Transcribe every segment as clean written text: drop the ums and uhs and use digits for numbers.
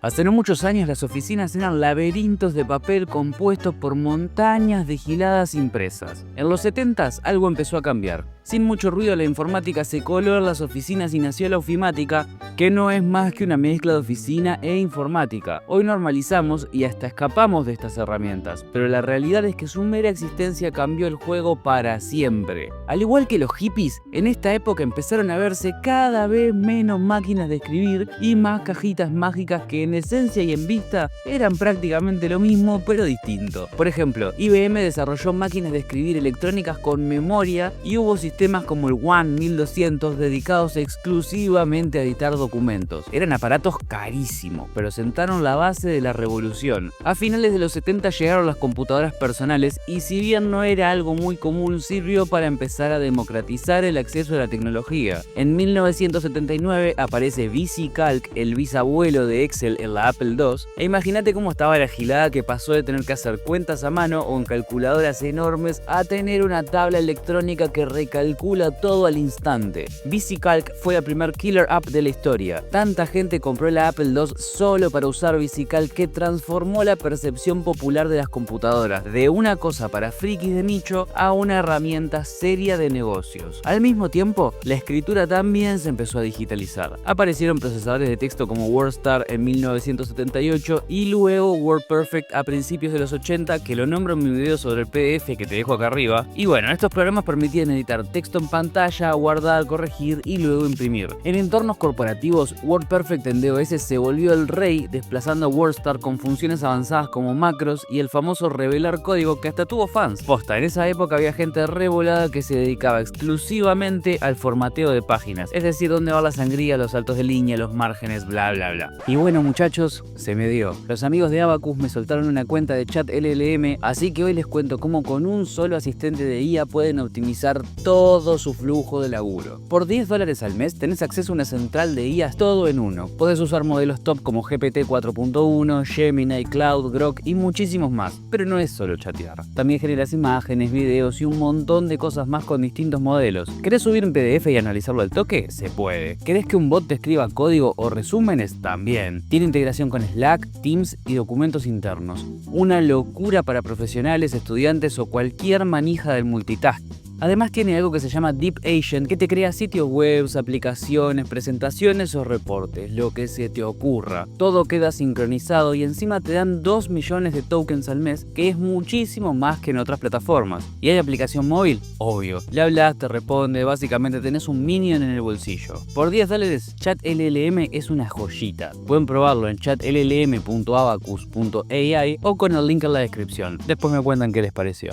Hace no muchos años las oficinas eran laberintos de papel compuestos por montañas de giladas impresas. En los 70s algo empezó a cambiar. Sin mucho ruido la informática se coló en las oficinas y nació la ofimática, que no es más que una mezcla de oficina e informática. Hoy normalizamos y hasta escapamos de estas herramientas, pero la realidad es que su mera existencia cambió el juego para siempre. Al igual que los hippies, en esta época empezaron a verse cada vez menos máquinas de escribir y más cajitas mágicas que en esencia y en vista eran prácticamente lo mismo pero distinto. Por ejemplo, IBM desarrolló máquinas de escribir electrónicas con memoria y hubo sistemas como el WAN 1200 dedicados exclusivamente a editar documentos. Eran aparatos carísimos, pero sentaron la base de la revolución. A finales de los 70 llegaron las computadoras personales y si bien no era algo muy común, sirvió para empezar a democratizar el acceso a la tecnología. En 1979 aparece VisiCalc, el bisabuelo de Excel en la Apple II, e imagínate cómo estaba la gilada que pasó de tener que hacer cuentas a mano o en calculadoras enormes a tener una tabla electrónica que recalcula todo al instante. VisiCalc fue la primer killer app de la historia. Tanta gente compró la Apple II solo para usar VisiCalc que transformó la percepción popular de las computadoras de una cosa para frikis de nicho a una herramienta seria de negocios. Al mismo tiempo, la escritura también se empezó a digitalizar. Aparecieron procesadores de texto como WordStar en 1978 y luego WordPerfect a principios de los 80, que lo nombro en mi video sobre el PDF que te dejo acá arriba. Y bueno, estos programas permitían editar texto en pantalla, guardar, corregir y luego imprimir. En entornos corporativos, WordPerfect en DOS se volvió el rey, desplazando a WordStar con funciones avanzadas como macros y el famoso revelar código que hasta tuvo fans. Posta, en esa época había gente revolada que se dedicaba exclusivamente al formateo de páginas, es decir, dónde va la sangría, los saltos de línea, los márgenes, bla bla bla. Y bueno muchachos, se me dio. Los amigos de Abacus me soltaron una cuenta de chat LLM, así que hoy les cuento cómo con un solo asistente de IA pueden optimizar todo su flujo de laburo. Por $10 al mes tenés acceso a una central de IA todo en uno. Podés usar modelos top como GPT 4.1, Gemini, Cloud, Grok y muchísimos más. Pero no es solo chatear. También generas imágenes, videos y un montón de cosas más con distintos modelos. ¿Querés subir un PDF y analizarlo al toque? Se puede. ¿Querés que un bot te escriba código o resúmenes? También. Tiene integración con Slack, Teams y documentos internos. Una locura para profesionales, estudiantes o cualquier manija del multitasking. Además tiene algo que se llama Deep Agent, que te crea sitios web, aplicaciones, presentaciones o reportes, lo que se te ocurra. Todo queda sincronizado y encima te dan 2 millones de tokens al mes, que es muchísimo más que en otras plataformas. ¿Y hay aplicación móvil? Obvio. Le hablas, te responde, básicamente tenés un minion en el bolsillo. Por $10, Chat LLM es una joyita. Pueden probarlo en chatllm.abacus.ai o con el link en la descripción. Después me cuentan qué les pareció.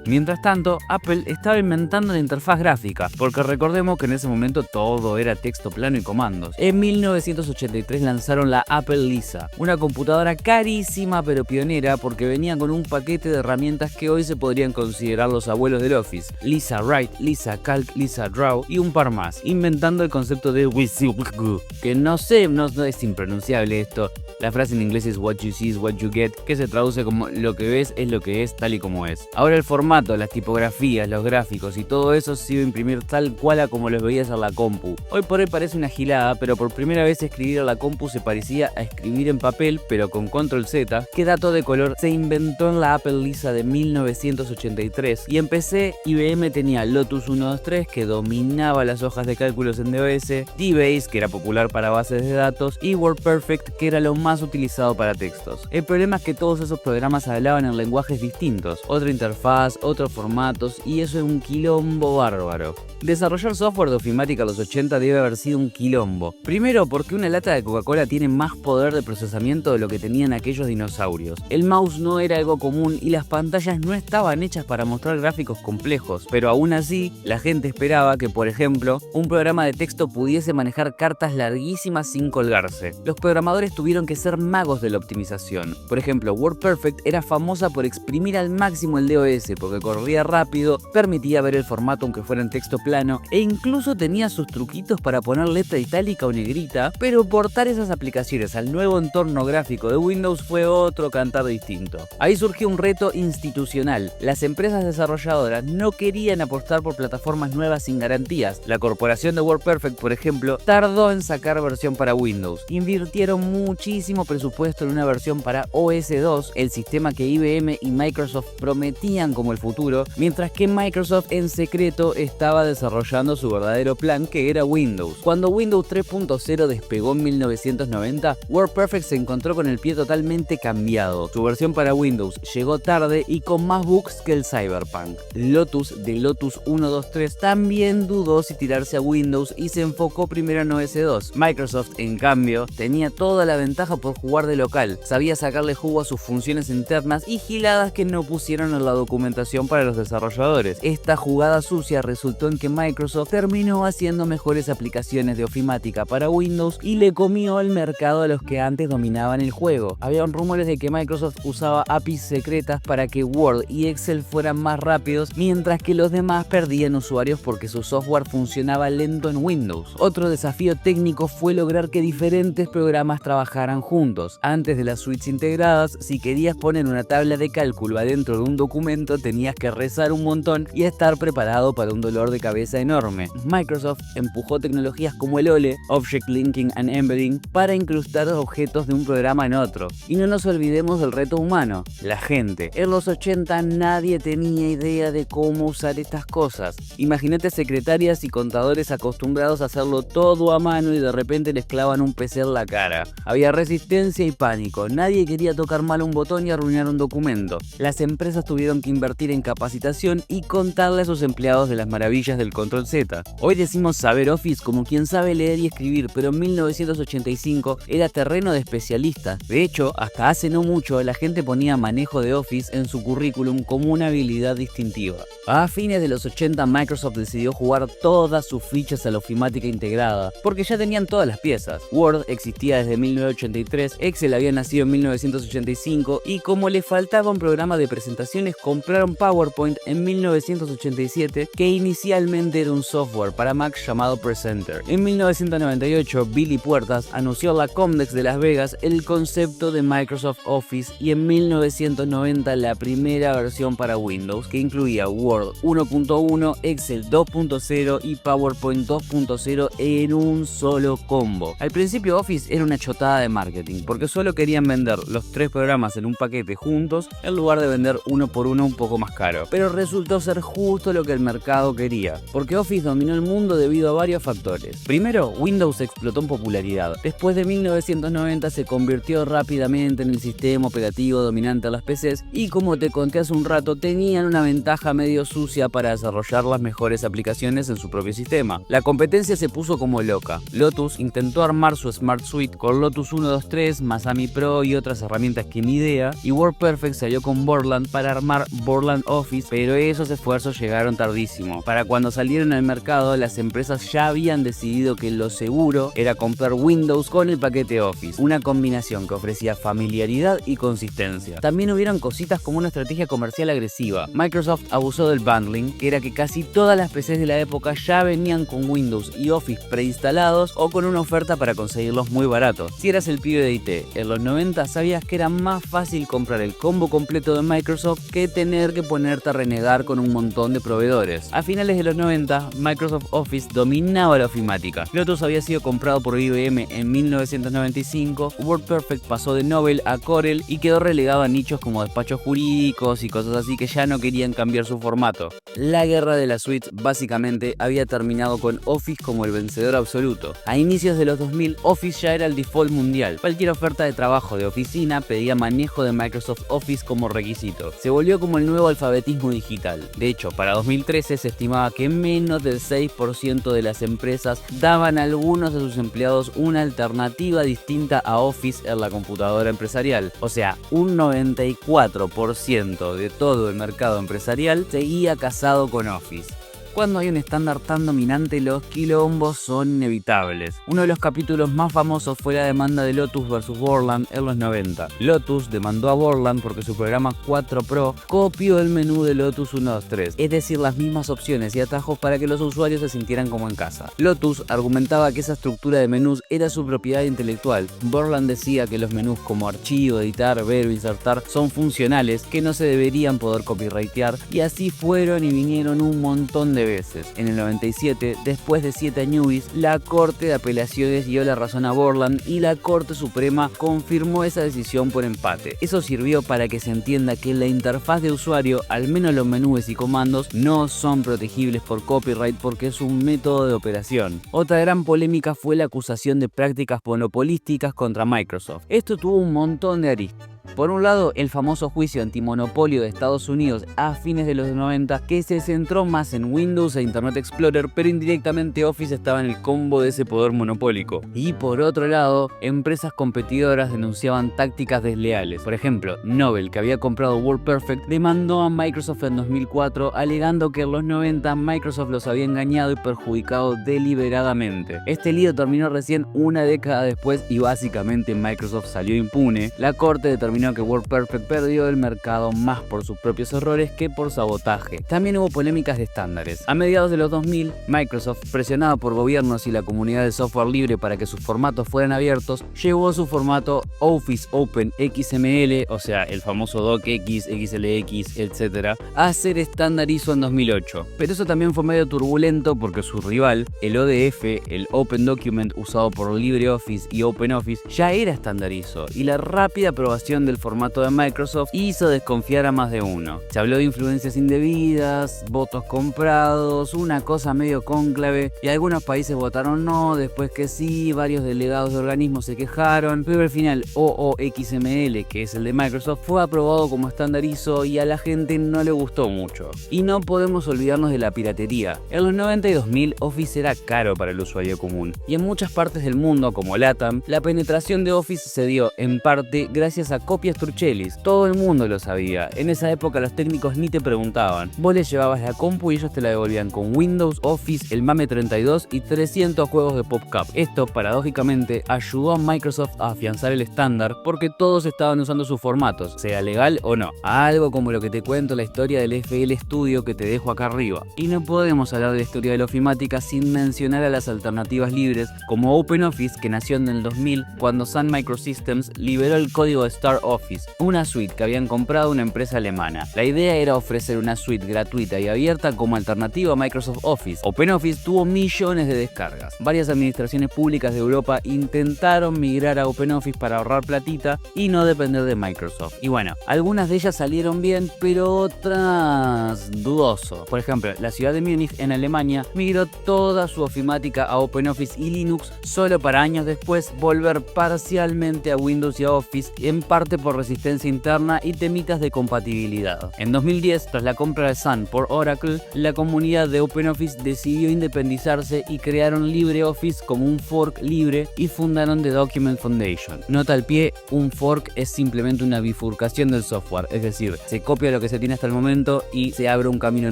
Mientras tanto, Apple estaba inventando la interfaz gráfica, porque recordemos que en ese momento todo era texto plano y comandos. En 1983 lanzaron la Apple Lisa, una computadora carísima pero pionera porque venía con un paquete de herramientas que hoy se podrían considerar los abuelos del Office: Lisa Write, Lisa Calc, Lisa Draw y un par más, inventando el concepto de WYSIWYG, que no es impronunciable esto. La frase en inglés es what you see is what you get, que se traduce como lo que ves es lo que es tal y como es. Ahora el formato, las tipografías, los gráficos y todo eso se iba a imprimir tal cual a como los veías en la compu. Hoy por hoy parece una gilada, pero por primera vez escribir a la compu se parecía a escribir en papel, pero con control Z, que dato de color se inventó en la Apple Lisa de 1983 y en PC IBM tenía Lotus 123 que dominaba las hojas de cálculos en DOS, DBase que era popular para bases de datos y WordPerfect que era lo más utilizado para textos. El problema es que todos esos programas hablaban en lenguajes distintos, otra interfaz, otros formatos y eso es un quilombo bárbaro. Desarrollar software de ofimática en los 80 debe haber sido un quilombo. Primero porque una lata de Coca-Cola tiene más poder de procesamiento de lo que tenían aquellos dinosaurios. El mouse no era algo común y las pantallas no estaban hechas para mostrar gráficos complejos, pero aún así la gente esperaba que, por ejemplo, un programa de texto pudiese manejar cartas larguísimas sin colgarse. Los programadores tuvieron que ser magos de la optimización. Por ejemplo, WordPerfect era famosa por exprimir al máximo el DOS porque corría rápido, permitía ver el formato aunque fuera en texto plano plano e incluso tenía sus truquitos para poner letra itálica o negrita, pero portar esas aplicaciones al nuevo entorno gráfico de Windows fue otro cantar distinto. Ahí surgió un reto institucional. Las empresas desarrolladoras no querían apostar por plataformas nuevas sin garantías. La corporación de WordPerfect, por ejemplo, tardó en sacar versión para Windows. Invirtieron muchísimo presupuesto en una versión para OS2, el sistema que IBM y Microsoft prometían como el futuro, mientras que Microsoft en secreto estaba desarrollando su verdadero plan, que era Windows. Cuando Windows 3.0 despegó en 1990, WordPerfect se encontró con el pie totalmente cambiado. Su versión para Windows llegó tarde y con más bugs que el Cyberpunk. Lotus, de Lotus 123, también dudó si tirarse a Windows y se enfocó primero en OS2. Microsoft, en cambio, tenía toda la ventaja por jugar de local. Sabía sacarle jugo a sus funciones internas y giladas que no pusieron en la documentación para los desarrolladores. Esta jugada sucia resultó en que Microsoft terminó haciendo mejores aplicaciones de ofimática para Windows y le comió el mercado a los que antes dominaban el juego. Había rumores de que Microsoft usaba APIs secretas para que Word y Excel fueran más rápidos, mientras que los demás perdían usuarios porque su software funcionaba lento en Windows. Otro desafío técnico fue lograr que diferentes programas trabajaran juntos. Antes de las suites integradas, si querías poner una tabla de cálculo adentro de un documento, tenías que rezar un montón y estar preparado para un dolor de cabeza enorme. Microsoft empujó tecnologías como el OLE, Object Linking and Embedding, para incrustar objetos de un programa en otro. Y no nos olvidemos del reto humano, la gente. En los 80 nadie tenía idea de cómo usar estas cosas. Imagínate secretarias y contadores acostumbrados a hacerlo todo a mano y de repente les clavan un PC en la cara. Había resistencia y pánico. Nadie quería tocar mal un botón y arruinar un documento. Las empresas tuvieron que invertir en capacitación y contarle a sus empleados de las maravillas del Control Z. Hoy decimos saber Office como quien sabe leer y escribir, pero en 1985 era terreno de especialistas. De hecho, hasta hace no mucho la gente ponía manejo de Office en su currículum como una habilidad distintiva. A fines de los 80 Microsoft decidió jugar todas sus fichas a la ofimática integrada, porque ya tenían todas las piezas. Word existía desde 1983, Excel había nacido en 1985 y como le faltaba un programa de presentaciones compraron PowerPoint en 1987, que inicialmente era un software para Mac llamado Presenter. En 1998 Billy Puertas anunció en la Comdex de Las Vegas el concepto de Microsoft Office y en 1990 la primera versión para Windows, que incluía Word 1.1, Excel 2.0 y PowerPoint 2.0 en un solo combo. Al principio Office era una chotada de marketing, porque solo querían vender los tres programas en un paquete juntos en lugar de vender uno por uno un poco más caro. Pero resultó ser justo lo que el mercado quería, porque Office dominó el mundo debido a varios factores. Primero, Windows explotó en popularidad. Después de 1990 se convirtió rápidamente en el sistema operativo dominante a las PCs y, como te conté hace un rato, tenían una ventaja medio sucia para desarrollar las mejores aplicaciones en su propio sistema. La competencia se puso como loca. Lotus intentó armar su Smart Suite con Lotus 123, Masami Pro y otras herramientas que ni idea, y WordPerfect salió con Borland para armar Borland Office, pero esos esfuerzos llegaron tardísimo. Para cuando salieron al mercado, las empresas ya habían decidido que lo seguro era comprar Windows con el paquete Office, una combinación que ofrecía familiaridad y consistencia. También hubieron cositas como una estrategia comercial agresiva. Microsoft abusó del bundling, que era que casi todas las PCs de la época ya venían con Windows y Office preinstalados o con una oferta para conseguirlos muy baratos. Si eras el pibe de IT en los 90, sabías que era más fácil comprar el combo completo de Microsoft que tener que ponerte a renegar con un montón de proveedores. A finales de los 90, Microsoft Office dominaba la ofimática. Lotus había sido comprado por IBM en 1995, WordPerfect pasó de Novell a Corel y quedó relegado a nichos como despachos jurídicos y cosas así que ya no querían cambiar su formato. La guerra de las suites básicamente había terminado con Office como el vencedor absoluto. A inicios de los 2000, Office ya era el default mundial. Cualquier oferta de trabajo de oficina pedía manejo de Microsoft Office como requisito. Se volvió como el nuevo alfabetismo digital. De hecho, para 2013 se estimaba que menos del 6% de las empresas daban a algunos de sus empleados una alternativa distinta a Office en la computadora empresarial. O sea, un 94% de todo el mercado empresarial seguía casado con Office. Cuando hay un estándar tan dominante, los quilombos son inevitables. Uno de los capítulos más famosos fue la demanda de Lotus vs Borland en los 90. Lotus demandó a Borland porque su programa 4 Pro copió el menú de Lotus 123, es decir, las mismas opciones y atajos para que los usuarios se sintieran como en casa. Lotus argumentaba que esa estructura de menús era su propiedad intelectual. Borland decía que los menús como archivo, editar, ver o insertar son funcionales que no se deberían poder copyrightear, y así fueron y vinieron un montón de veces. En el 97, después de 7 añubis, la Corte de Apelaciones dio la razón a Borland y la Corte Suprema confirmó esa decisión por empate. Eso sirvió para que se entienda que la interfaz de usuario, al menos los menús y comandos, no son protegibles por copyright porque es un método de operación. Otra gran polémica fue la acusación de prácticas monopolísticas contra Microsoft. Esto tuvo un montón de aristas. Por un lado, el famoso juicio antimonopolio de Estados Unidos a fines de los 90, que se centró más en Windows e Internet Explorer, pero indirectamente Office estaba en el combo de ese poder monopólico. Y por otro lado, empresas competidoras denunciaban tácticas desleales. Por ejemplo, Nobel, que había comprado WordPerfect, demandó a Microsoft en 2004, alegando que en los 90 Microsoft los había engañado y perjudicado deliberadamente. Este lío terminó recién una década después y básicamente Microsoft salió impune. La corte determinó que WordPerfect perdió el mercado más por sus propios errores que por sabotaje. También hubo polémicas de estándares. A mediados de los 2000, Microsoft, presionado por gobiernos y la comunidad de software libre para que sus formatos fueran abiertos, llevó su formato Office Open XML, o sea, el famoso DocX, XLX, etc., a ser estándar ISO en 2008. Pero eso también fue medio turbulento porque su rival, el ODF, el Open Document usado por LibreOffice y OpenOffice, ya era estándar ISO, y la rápida aprobación del formato de Microsoft hizo desconfiar a más de uno. Se habló de influencias indebidas, votos comprados, una cosa medio cónclave, y algunos países votaron no, después que sí, varios delegados de organismos se quejaron, pero al final OOXML, que es el de Microsoft, fue aprobado como estándar ISO y a la gente no le gustó mucho. Y no podemos olvidarnos de la piratería. En los 90 y 2000 Office era caro para el usuario común, y en muchas partes del mundo, como LATAM, la penetración de Office se dio en parte gracias a copias Turchelis. Todo el mundo lo sabía. En esa época los técnicos ni te preguntaban. Vos les llevabas la compu y ellos te la devolvían con Windows, Office, el MAME 32 y 300 juegos de PopCap. Esto, paradójicamente, ayudó a Microsoft a afianzar el estándar porque todos estaban usando sus formatos, sea legal o no. Algo como lo que te cuento la historia del FL Studio que te dejo acá arriba. Y no podemos hablar de la historia de la ofimática sin mencionar a las alternativas libres como OpenOffice, que nació en el 2000 cuando Sun Microsystems liberó el código de Star Office, una suite que habían comprado una empresa alemana. La idea era ofrecer una suite gratuita y abierta como alternativa a Microsoft Office. OpenOffice tuvo millones de descargas. Varias administraciones públicas de Europa intentaron migrar a OpenOffice para ahorrar platita y no depender de Microsoft. Y bueno, algunas de ellas salieron bien, pero otras dudoso. Por ejemplo, la ciudad de Múnich en Alemania migró toda su ofimática a OpenOffice y Linux solo para años después volver parcialmente a Windows y a Office, en parte por resistencia interna y temitas de compatibilidad. En 2010, tras la compra de Sun por Oracle, la comunidad de OpenOffice decidió independizarse y crearon LibreOffice como un fork libre y fundaron The Document Foundation. Nota al pie, un fork es simplemente una bifurcación del software, es decir, se copia lo que se tiene hasta el momento y se abre un camino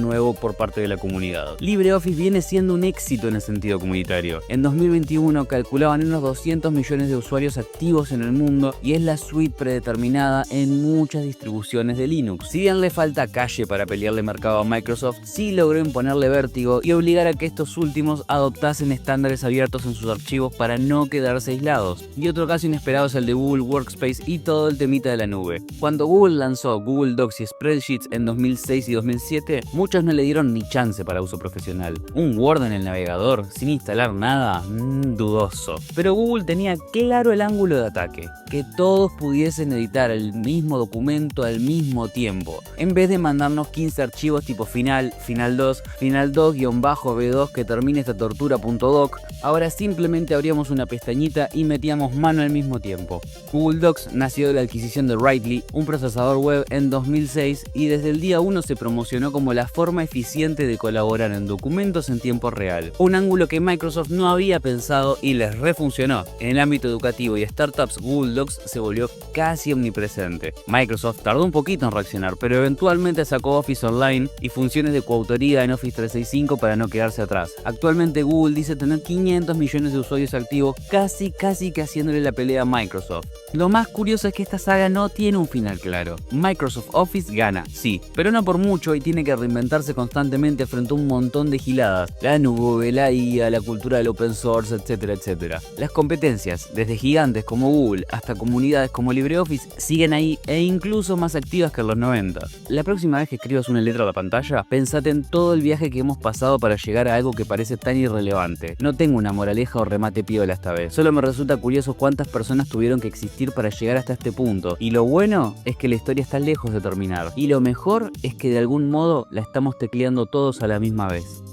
nuevo por parte de la comunidad. LibreOffice viene siendo un éxito en el sentido comunitario. En 2021 calculaban unos 200 millones de usuarios activos en el mundo y es la suite predeterminada en muchas distribuciones de Linux. Si bien le falta calle para pelearle mercado a Microsoft, sí logró imponerle vértigo y obligar a que estos últimos adoptasen estándares abiertos en sus archivos para no quedarse aislados. Y otro caso inesperado es el de Google Workspace y todo el temita de la nube. Cuando Google lanzó Google Docs y Spreadsheets en 2006 y 2007, muchos no le dieron ni chance para uso profesional. Un Word en el navegador, sin instalar nada, dudoso. Pero Google tenía claro el ángulo de ataque, que todos pudiesen editar el mismo documento al mismo tiempo. En vez de mandarnos 15 archivos tipo final, final2, final2-b2 que termine esta tortura.doc, ahora simplemente abríamos una pestañita y metíamos mano al mismo tiempo. Google Docs nació de la adquisición de Writely, un procesador web, en 2006 y desde el día 1 se promocionó como la forma eficiente de colaborar en documentos en tiempo real. Un ángulo que Microsoft no había pensado y les refuncionó. En el ámbito educativo y startups, Google Docs se volvió casi casi omnipresente. Microsoft tardó un poquito en reaccionar, pero eventualmente sacó Office Online y funciones de coautoría en Office 365 para no quedarse atrás. Actualmente Google dice tener 500 millones de usuarios activos, casi que haciéndole la pelea a Microsoft. Lo más curioso es que esta saga no tiene un final claro. Microsoft Office gana, sí, pero no por mucho y tiene que reinventarse constantemente frente a un montón de giladas. La nube, la IA, la cultura del open source, etcétera, etcétera. Las competencias, desde gigantes como Google hasta comunidades como LibreOffice, siguen ahí e incluso más activas que en los 90. La próxima vez que escribas una letra a la pantalla, pensate en todo el viaje que hemos pasado para llegar a algo que parece tan irrelevante. No tengo una moraleja o remate piola esta vez, solo me resulta curioso cuántas personas tuvieron que existir para llegar hasta este punto, y lo bueno es que la historia está lejos de terminar, y lo mejor es que de algún modo la estamos tecleando todos a la misma vez.